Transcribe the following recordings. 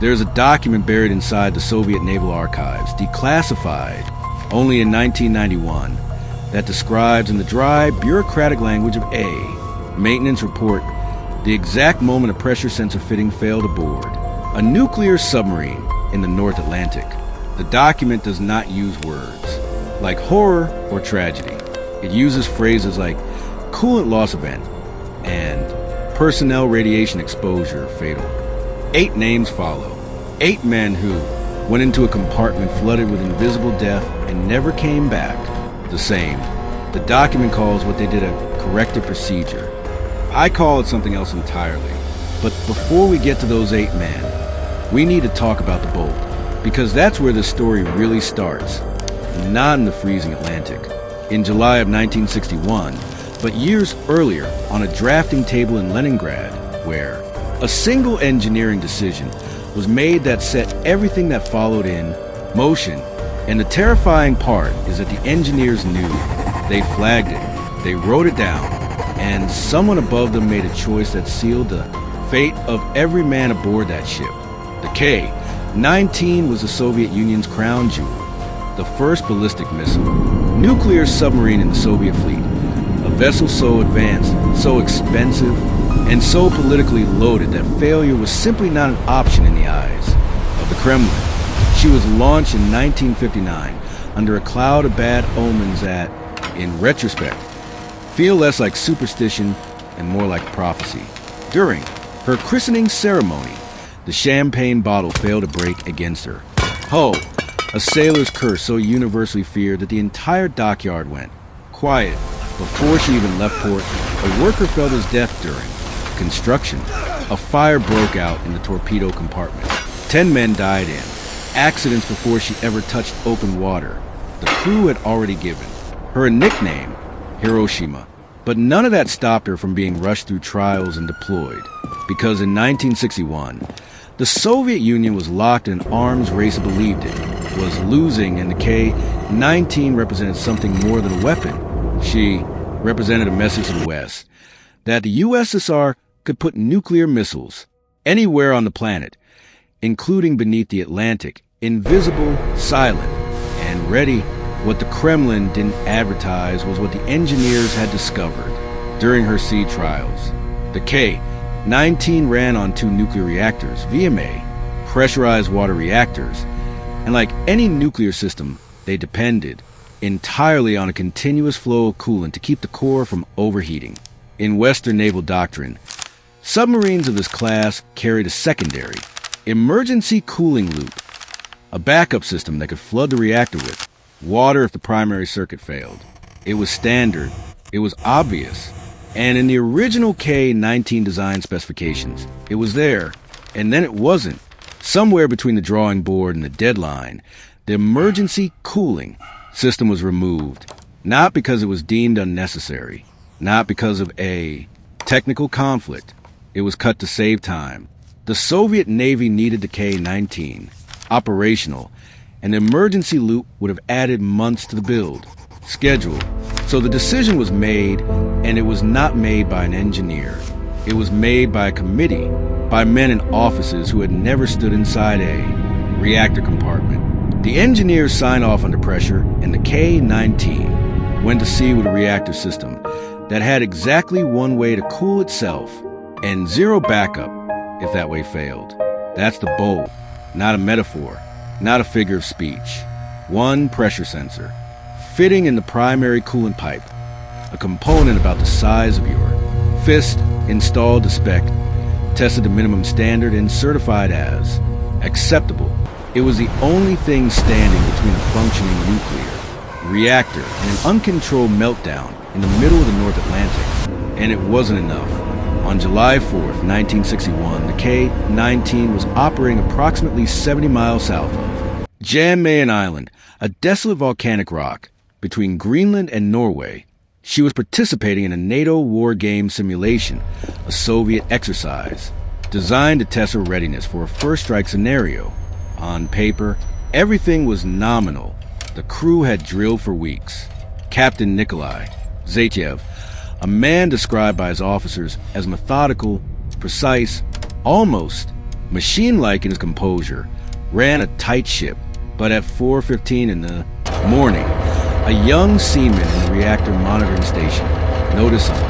There's a document buried inside the Soviet Naval Archives, declassified only in 1991, that describes in the dry, bureaucratic language of A, maintenance report, the exact moment a pressure sensor fitting failed aboard a nuclear submarine in the North Atlantic. The document does not use words like horror or tragedy. It uses phrases like coolant loss event and personnel radiation exposure fatal. 8 names follow. 8 men who went into a compartment flooded with invisible death and never came back the same. The document calls what they did a corrective procedure. I call it something else entirely. But before we get to those 8 men, we need to talk about the boat, because that's where the story really starts, not in the freezing Atlantic. In July of 1961, but years earlier on a drafting table in Leningrad, where a single engineering decision was made that set everything that followed in motion. And the terrifying part is that the engineers knew. They flagged it, they wrote it down, and someone above them made a choice that sealed the fate of every man aboard that ship. The K-19 was the Soviet Union's crown jewel, the first ballistic missile, nuclear submarine in the Soviet fleet, a vessel so advanced, so expensive, and so politically loaded that failure was simply not an option in the eyes of the Kremlin. She was launched in 1959 under a cloud of bad omens that, in retrospect, feel less like superstition and more like prophecy. During her christening ceremony, the champagne bottle failed to break against her. Ho! A sailor's curse so universally feared that the entire dockyard went quiet. Before she even left port, a worker felt his death during construction. A fire broke out in the torpedo compartment. 10 men died in accidents before she ever touched open water. The crew had already given her a nickname, Hiroshima. But none of that stopped her from being rushed through trials and deployed, because in 1961, the Soviet Union was locked in an arms race it believed it was losing, and the K-19 represented something more than a weapon. She represented a message to the West that the USSR could put nuclear missiles anywhere on the planet, including beneath the Atlantic, invisible, silent, and ready. What the Kremlin didn't advertise was what the engineers had discovered during her sea trials. The K-19 ran on 2 nuclear reactors, VMA, pressurized water reactors, and like any nuclear system, they depended entirely on a continuous flow of coolant to keep the core from overheating. In Western naval doctrine, submarines of this class carried a secondary, emergency cooling loop, a backup system that could flood the reactor with water if the primary circuit failed. It was standard, it was obvious, and in the original K-19 design specifications, it was there, and then it wasn't. Somewhere between the drawing board and the deadline, the emergency cooling system was removed, not because it was deemed unnecessary, not because of a technical conflict. It was cut to save time. The Soviet Navy needed the K-19 operational, and the emergency loop would have added months to the build schedule. So the decision was made, and it was not made by an engineer. It was made by a committee, by men in offices who had never stood inside a reactor compartment. The engineers signed off under pressure, and the K-19 went to sea with a reactor system that had exactly one way to cool itself and 0 backup if that way failed. That's the bowl, not a metaphor, not a figure of speech. 1 pressure sensor, fitting in the primary coolant pipe, a component about the size of your fist, installed to spec, tested to minimum standard, and certified as acceptable. It was the only thing standing between a functioning nuclear reactor and an uncontrolled meltdown in the middle of the North Atlantic. And it wasn't enough. On July 4th, 1961, the K-19 was operating approximately 70 miles south of Jan Mayen Island, a desolate volcanic rock between Greenland and Norway. She was participating in a NATO war game simulation, a Soviet exercise, designed to test her readiness for a first strike scenario. On paper, everything was nominal. The crew had drilled for weeks. Captain Nikolai Zaitsev, a man described by his officers as methodical, precise, almost machine-like in his composure, ran a tight ship. But at 4:15 in the morning, a young seaman in the reactor monitoring station noticed something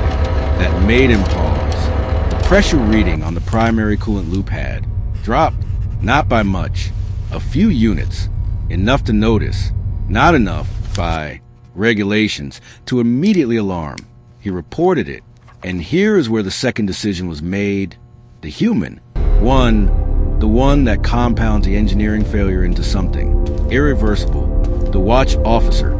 that made him pause. The pressure reading on the primary coolant loop had dropped, not by much, a few units, enough to notice, not enough by regulations to immediately alarm. He reported it, and here is where the second decision was made. The human, the one that compounds the engineering failure into something irreversible, the watch officer,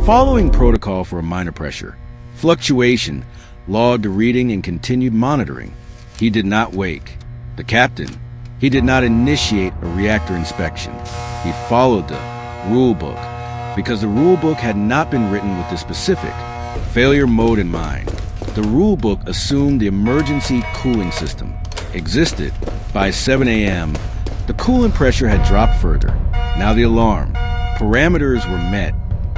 following protocol for a minor pressure fluctuation, logged the reading and continued monitoring. He did not wake. The captain, he did not initiate a reactor inspection. He followed the rule book, because the rule book had not been written with the specific failure mode in mind. The rule book assumed the emergency cooling system existed. By 7 a.m., the coolant pressure had dropped further. Now the alarm parameters were met.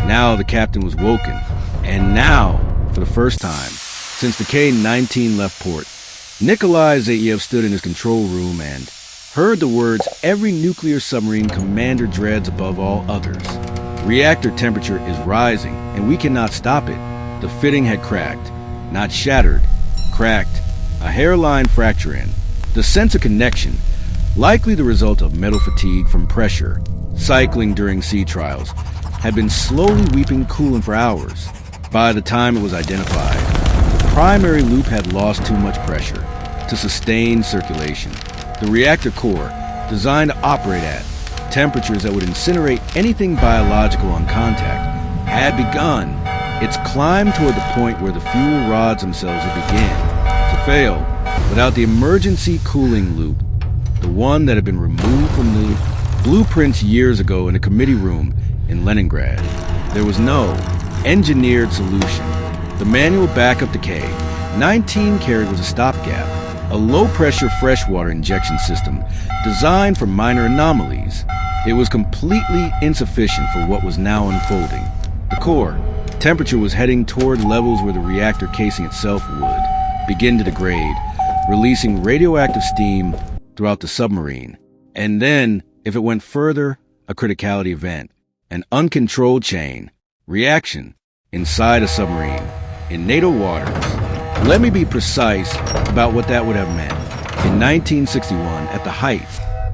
Now the captain was woken. And now, for the first time since the K-19 left port, Nikolai Zaitsev stood in his control room and heard the words every nuclear submarine commander dreads above all others. Reactor temperature is rising, and we cannot stop it. The fitting had cracked, not shattered, cracked, a hairline fracture in. The sensor connection, likely the result of metal fatigue from pressure, cycling during sea trials, had been slowly weeping coolant for hours. By the time it was identified, the primary loop had lost too much pressure to sustain circulation. The reactor core, designed to operate at temperatures that would incinerate anything biological on contact, had begun its climb toward the point where the fuel rods themselves would begin to fail. Without the emergency cooling loop, the one that had been removed from the blueprints years ago in a committee room in Leningrad, there was no engineered solution. The manual backup to K-19 carried was a stopgap, a low-pressure freshwater injection system designed for minor anomalies. It was completely insufficient for what was now unfolding. The core temperature was heading toward levels where the reactor casing itself would begin to degrade, releasing radioactive steam throughout the submarine. And then, if it went further, a criticality event, an uncontrolled chain reaction inside a submarine in NATO waters. Let me be precise about what that would have meant. In 1961, at the height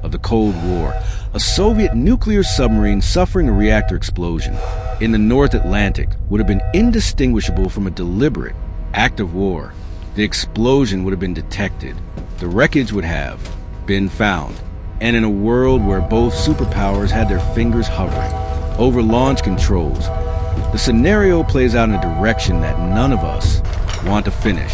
of the Cold War, a Soviet nuclear submarine suffering a reactor explosion in the North Atlantic would have been indistinguishable from a deliberate act of war. The explosion would have been detected. The wreckage would have been found. And in a world where both superpowers had their fingers hovering over launch controls, the scenario plays out in a direction that none of us want to finish.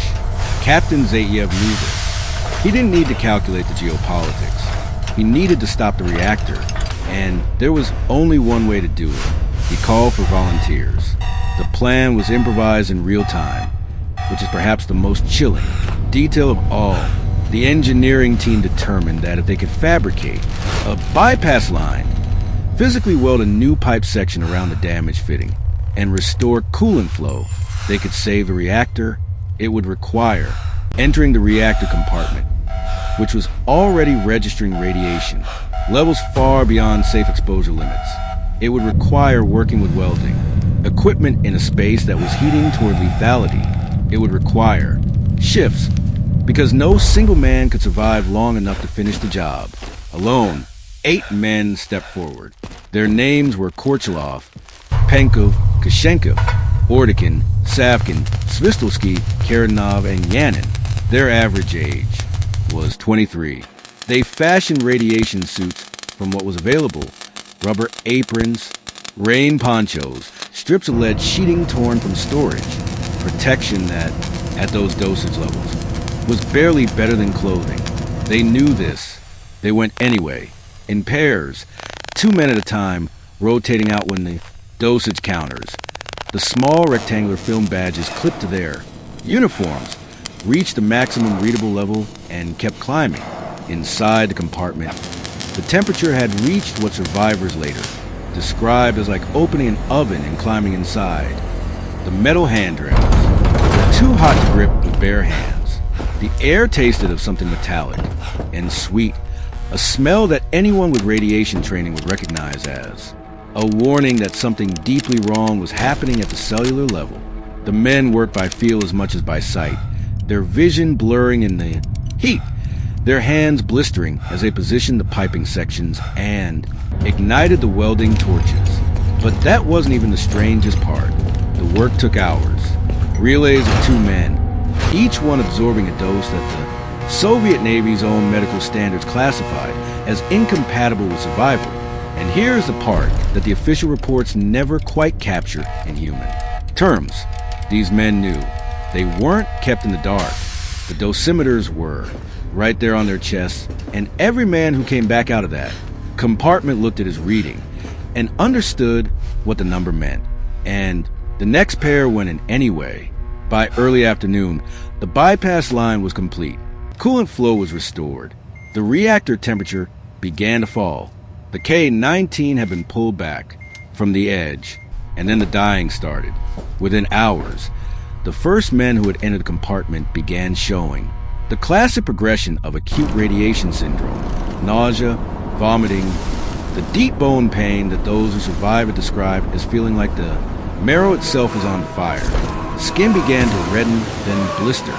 Captain Zaitsev knew this. He didn't need to calculate the geopolitics. He needed to stop the reactor, and there was only one way to do it. He called for volunteers. The plan was improvised in real time, which is perhaps the most chilling detail of all. The engineering team determined that if they could fabricate a bypass line, physically weld a new pipe section around the damaged fitting, and restore coolant flow, they could save the reactor. It would require entering the reactor compartment, which was already registering radiation, levels far beyond safe exposure limits. It would require working with welding, equipment in a space that was heating toward lethality. It would require shifts, because no single man could survive long enough to finish the job. Alone, 8 men stepped forward. Their names were Korchalov, Penkov, Kashenkov, Ordikin, Savkin, Svistolsky, Karanov, and Yanin. Their average age was 23. They fashioned radiation suits from what was available: rubber aprons, rain ponchos, strips of lead sheeting torn from storage, protection that, at those dosage levels, was barely better than clothing. They knew this. They went anyway, in pairs, 2 men at a time, rotating out when the dosage counters, the small rectangular film badges clipped to their uniforms, reached the maximum readable level and kept climbing. Inside the compartment, the temperature had reached what survivors later described as like opening an oven and climbing inside. The metal handrails were too hot to grip with bare hands. The air tasted of something metallic and sweet, A smell that anyone with radiation training would recognize as a warning that something deeply wrong was happening at the cellular level. The men worked by feel as much as by sight, their vision blurring in the heat, their hands blistering as they positioned the piping sections and ignited the welding torches. But that wasn't even the strangest part. The work took hours. Relays of 2 men, each one absorbing a dose that the Soviet Navy's own medical standards classified as incompatible with survival. And here's the part that the official reports never quite capture in human terms. These men knew. They weren't kept in the dark. The dosimeters were right there on their chests, and every man who came back out of that compartment looked at his reading and understood what the number meant. And the next pair went in anyway. By early afternoon, the bypass line was complete. Coolant flow was restored. The reactor temperature began to fall. The K-19 had been pulled back from the edge, and then the dying started. Within hours, the first men who had entered the compartment began showing the classic progression of acute radiation syndrome: nausea, vomiting, the deep bone pain that those who survive had described as feeling like the marrow itself was on fire. Skin began to redden, then blister.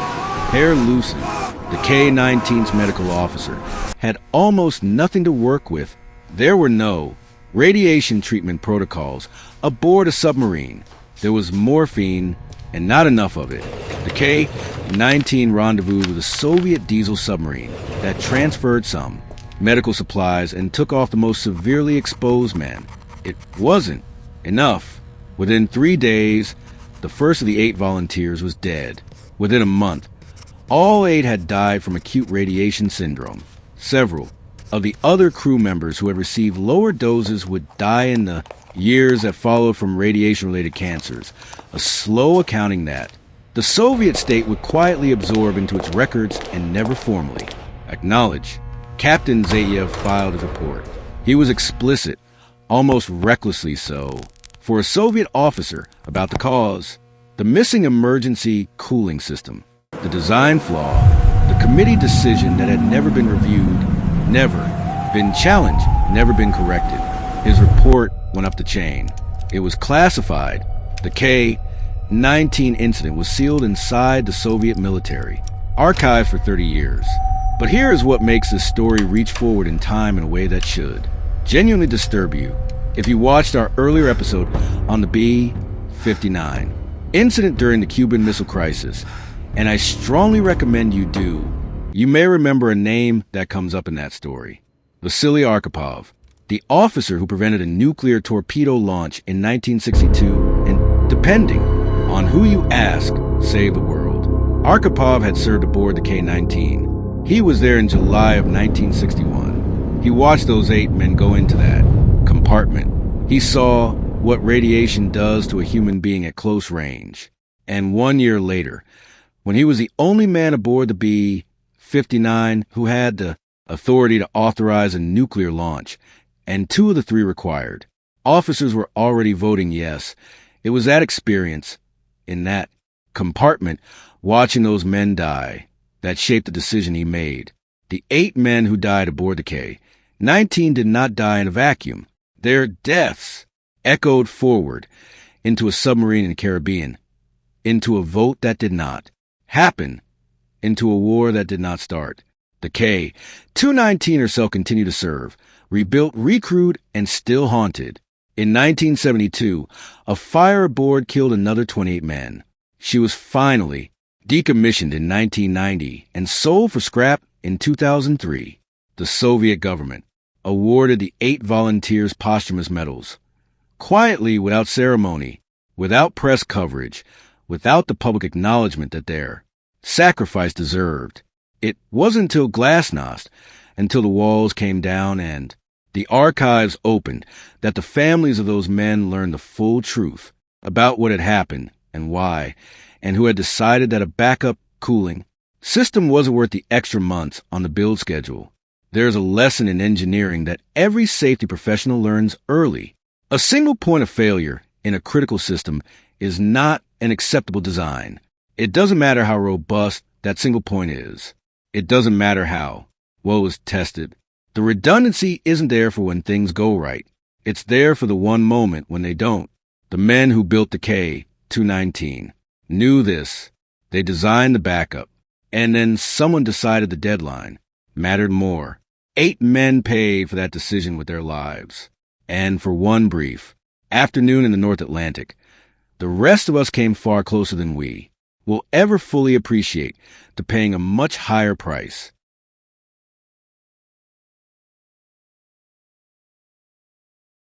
Hair loosened. The K-19's medical officer had almost nothing to work with. There were no radiation treatment protocols aboard a submarine. There was morphine, and not enough of it. The K-19 rendezvoused with a Soviet diesel submarine that transferred some medical supplies and took off the most severely exposed men. It wasn't enough. Within 3 days, the first of the 8 volunteers was dead. Within a month, all 8 had died from acute radiation syndrome. Several of the other crew members who had received lower doses would die in the years that followed from radiation-related cancers, a slow accounting that the Soviet state would quietly absorb into its records and never formally acknowledge. Captain Zayev filed his report. He was explicit, almost recklessly so, for a Soviet officer about the cause: the missing emergency cooling system, the design flaw, the committee decision that had never been reviewed, never been challenged, never been corrected. His report went up the chain. It was classified. The K-19 incident was sealed inside the Soviet military, archived for 30 years. But here is what makes this story reach forward in time in a way that should genuinely disturb you. If you watched our earlier episode on the B-59 incident during the Cuban Missile Crisis, and I strongly recommend you do, you may remember a name that comes up in that story: Vasily Arkhipov, the officer who prevented a nuclear torpedo launch in 1962 and, depending on who you ask, saved the world. Arkhipov had served aboard the K-19. He was there in July of 1961. He watched those 8 men go into that compartment. He saw what radiation does to a human being at close range. And 1 year later, when he was the only man aboard the B-59 who had the authority to authorize a nuclear launch, and 2 of the 3 required, officers were already voting yes. It was that experience, in that compartment, watching those men die, that shaped the decision he made. The 8 men who died aboard the K-19 did not die in a vacuum. Their deaths echoed forward into a submarine in the Caribbean, into a vote that did not happen, into a war that did not start. The K-219 herself continued to serve, rebuilt, recrewed, and still haunted. In 1972, a fire aboard killed another 28 men. She was finally decommissioned in 1990 and sold for scrap in 2003. The Soviet government awarded the 8 volunteers posthumous medals. Quietly, without ceremony, without press coverage, without the public acknowledgement that their sacrifice deserved. It wasn't until Glasnost, until the walls came down and the archives opened, that the families of those men learned the full truth about what had happened and why, and who had decided that a backup cooling system wasn't worth the extra months on the build schedule. There's a lesson in engineering that every safety professional learns early. A single point of failure in a critical system is not an acceptable design. It doesn't matter how robust that single point is. It doesn't matter how well it was tested. The redundancy isn't there for when things go right. It's there for the one moment when they don't. The men who built the K-219 knew this. They designed the backup. And then someone decided the deadline mattered more. 8 men paid for that decision with their lives. And for one brief afternoon in the North Atlantic, the rest of us came far closer than we will ever fully appreciate to paying a much higher price.